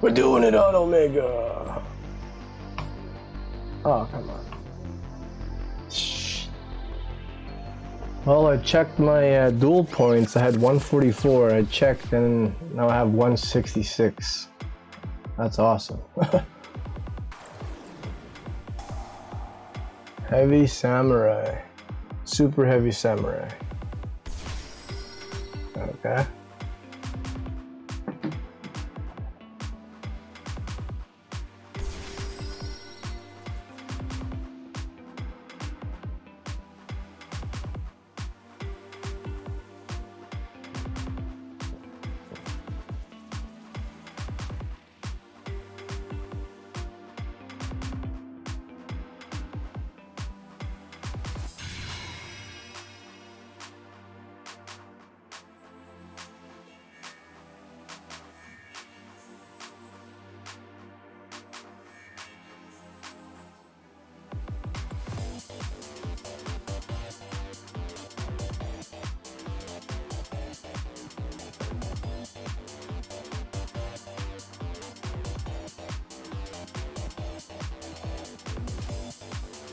We're doing it on Omega. Oh, come on. Well, I checked my duel points. I had 144. I checked and now I have 166. That's awesome. Heavy Samurai. Super Heavy Samurai. Okay.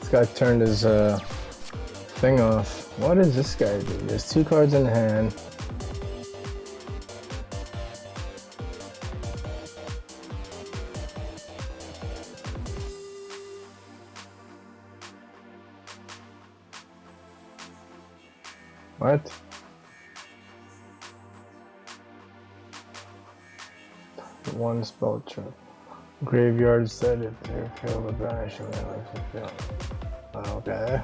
This guy turned his thing off. What does this guy do? He has 2 cards in hand. What? One spell trap. Graveyard set it to fill the banishing field. Okay.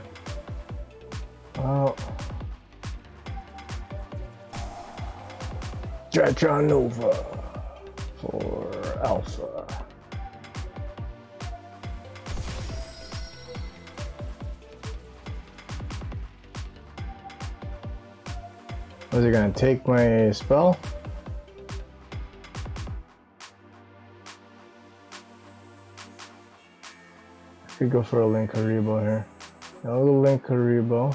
Well, DRYTRON Nova for Alpha. Was he gonna take my spell? Could go for a Linkaribo here. I'll go Linkaribo.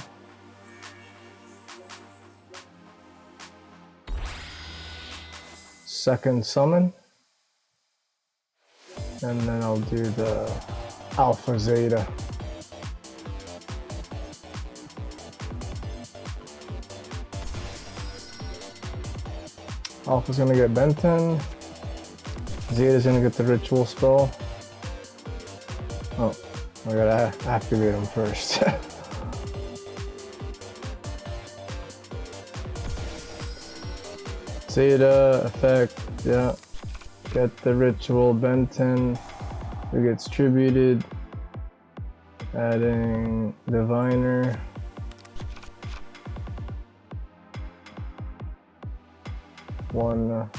Second summon. And then I'll do the Alpha Zeta. Alpha's gonna get Benton. Zeta's gonna get the ritual spell. Oh, I gotta activate him first. Zeta effect, yeah. Get the ritual Benton. It gets tributed. Adding Diviner. One,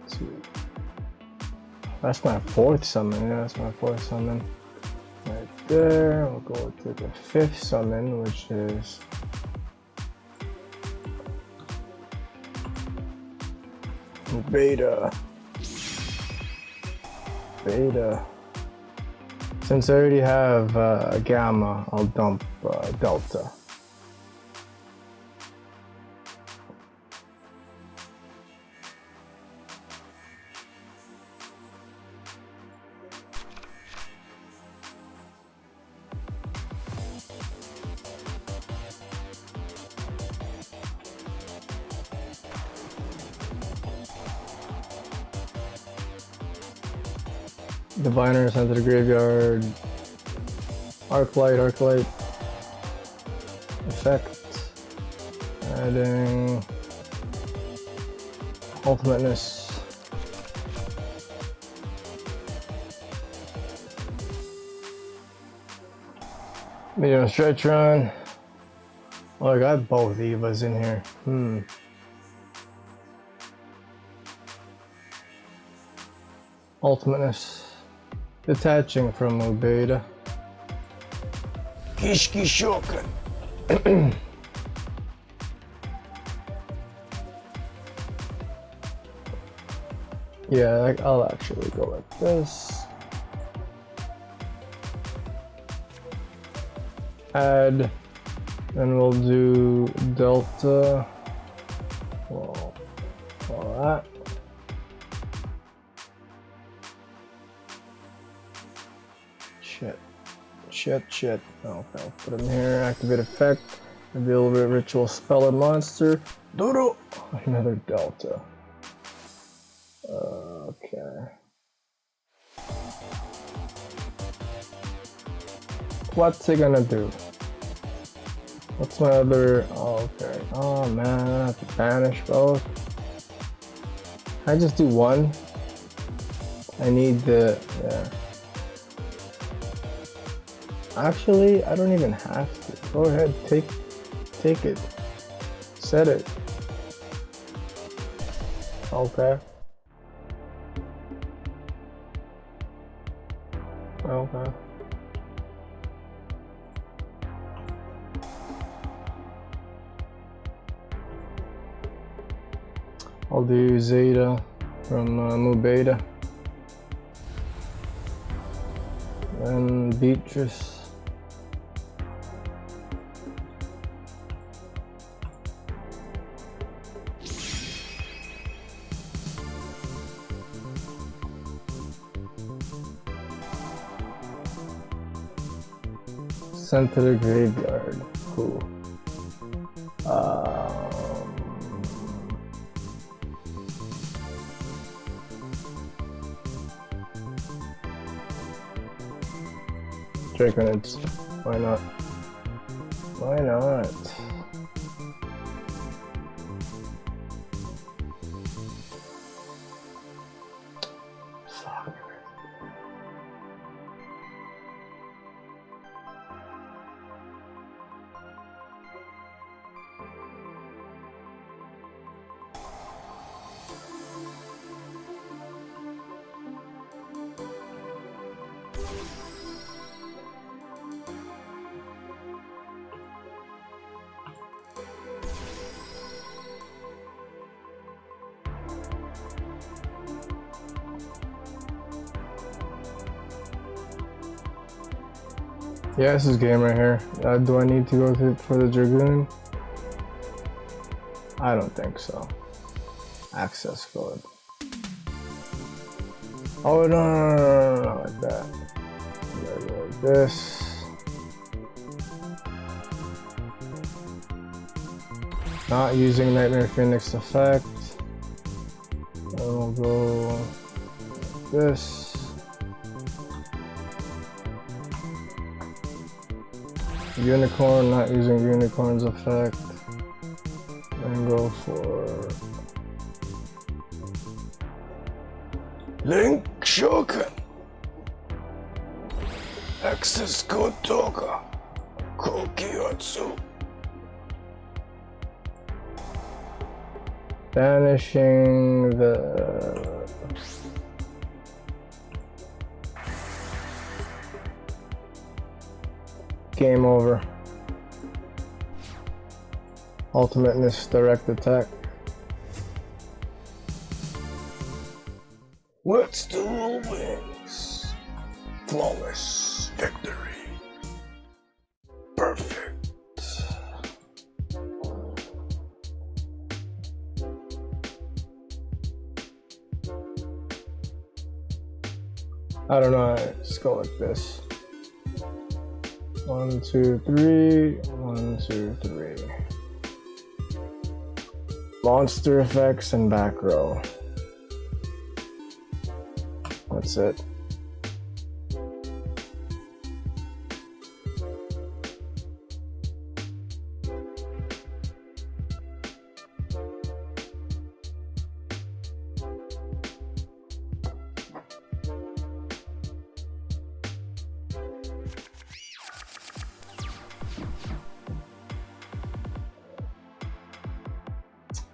two. That's my 4th summon. Yeah, that's my 4th summon. Right there. We'll go to the 5th summon, which is Beta. Since I already have Gamma, I'll dump Delta. Diviner sent to the graveyard. Arclight. Effect. Adding Ultimateness. Medium DRYTRON. Oh, I got both Evas in here. Ultimateness. Detaching from Ubeda. Kishki Shokan. Yeah, I'll actually go like this. Add, and we'll do Delta. Well, All that. Shit. Okay, put him here. Activate effect. Reveal ritual spell or monster. Doodle. Another delta. Okay. What's he gonna do? What's my other? Oh, okay. Oh man, I have to banish both. Can I just do one? I need the. Yeah. Actually, I don't even have to. Go ahead, take it. Set it. Okay. Okay. I'll do Zeta from Mubeta. And Beatrice. Sent to the graveyard. Cool. Dragonids. Why not? Why not? Fuck. Yeah, this is game right here. Do I need to go for the Dragoon? I don't think so. Access code. Oh no, like that. Like this. Not using Nightmare Phoenix effect. And we'll go like this. Unicorn, not using Unicorn's effect. And go for Link Shoken. Access code Toga. Kokiyotsu. Banishing the game over. Ultimateness direct attack. Let's duel wins. Flawless victory. Perfect. I don't know, let's go like this. 1, 2, 3, 1, 2, 3. Monster effects and back row. That's it.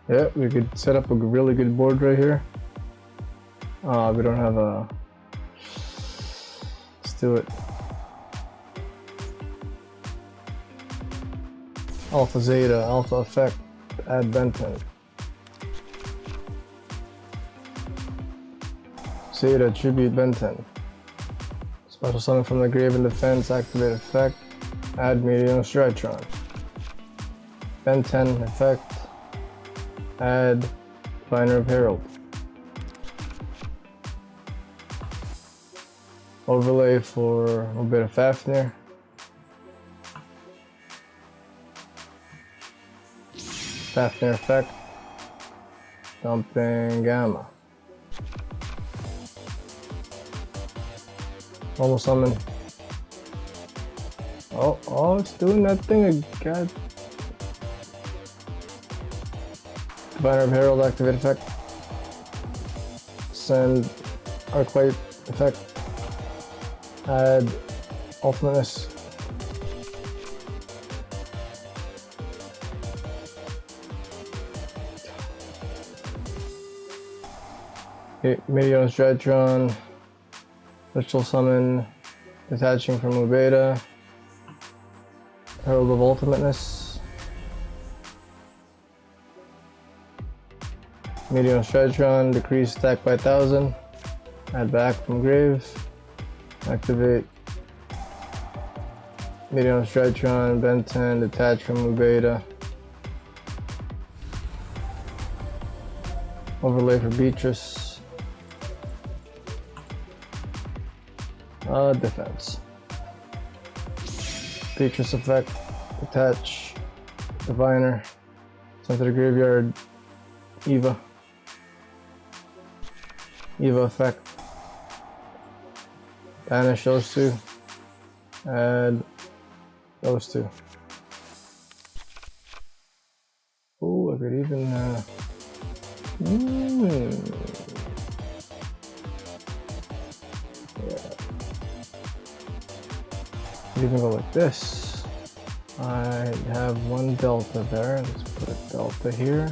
Yeah, we could set up a really good board right here. We don't have a... Let's do it. Alpha Zeta, Alpha Effect, add Benton. Zeta, tribute Benton. Special summon from the grave in defense, activate effect, add medium DRYTRON. Benton effect. Add Diviner of Herald. Overlay for a bit of Fafnir. Fafnir effect. Dumping Gamma. Almost summon. Oh, it's doing that thing again. Diviner of Herald activate effect. Send Arclight effect. Add ultimateness. Okay, Midion's DRYTRON. Ritual summon. Detaching from Ubeda. Herald of Ultimateness. Midion's DRYTRON. Decrease attack by 1000. Add back from grave. Activate Midion's DRYTRON, Benton, detach from Ubeda. Overlay for Beatrice. Defense. Beatrice effect, detach, Diviner, send to the graveyard, Eva. Eva effect. Banish those two. Add those two. Ooh, I could even yeah. Could even go like this. I have one delta there. Let's put a delta here.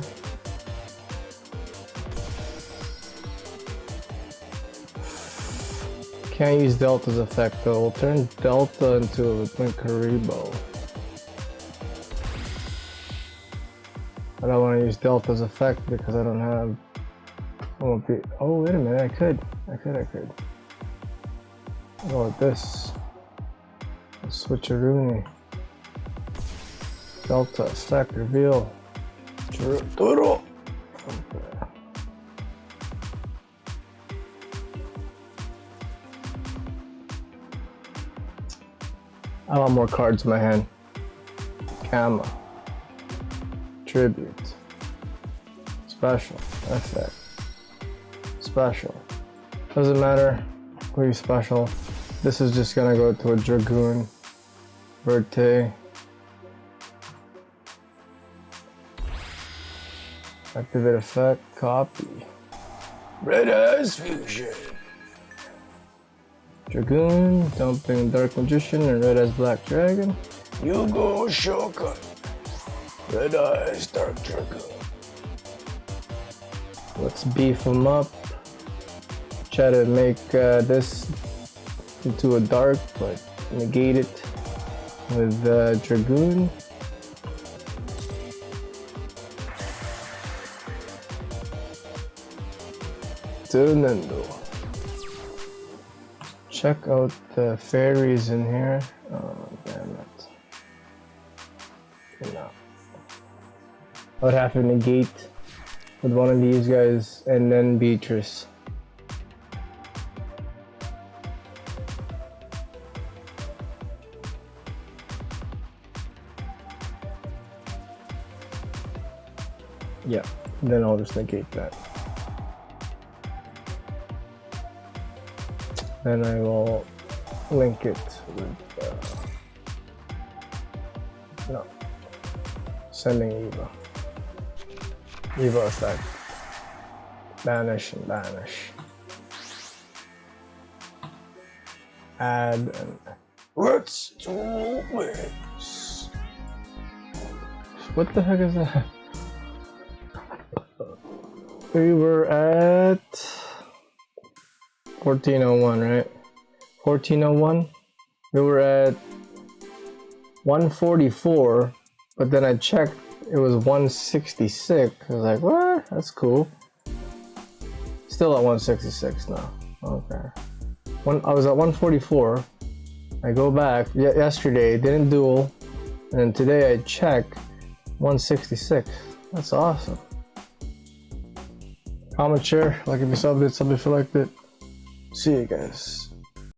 Can't use Delta's effect though. We'll turn Delta into a Karibo. I don't want to use Delta's effect because I don't have. I won't be. Oh wait a minute! I could. I'll go with this. Switcheroonie. Delta effect reveal. Turo. Okay. I want more cards in my hand. Gamma. Tribute. Special. Effect. Special. Doesn't matter. We special. This is just gonna go to a Dragoon. Verte. Activate effect. Copy. Red Eyes Fusion. Dragoon, dumping Dark Magician and Red Eyes Black Dragon. Yugioh Shogun. Red Eyes Dark Dragoon. Let's beef them up. Try to make this into a dark, but negate it with Dragoon. Nendo. Check out the fairies in here. Oh, damn it. No. I would have to negate with one of these guys and then Beatrice. Yeah, then I'll just negate that. Then I will link it with, no, sending Eva. Eva effect. Banish and banish. Add and let's do this. What the heck is that? We were at 1401, right? 1401. We were at 144, but then I checked, it was 166. I was like, what? That's cool. Still at 166 now. Okay. I was at 144. I go back. Yesterday, didn't duel. And then today I check 166. That's awesome. comment, share, like if you subbed it, sub if you liked it. See you guys.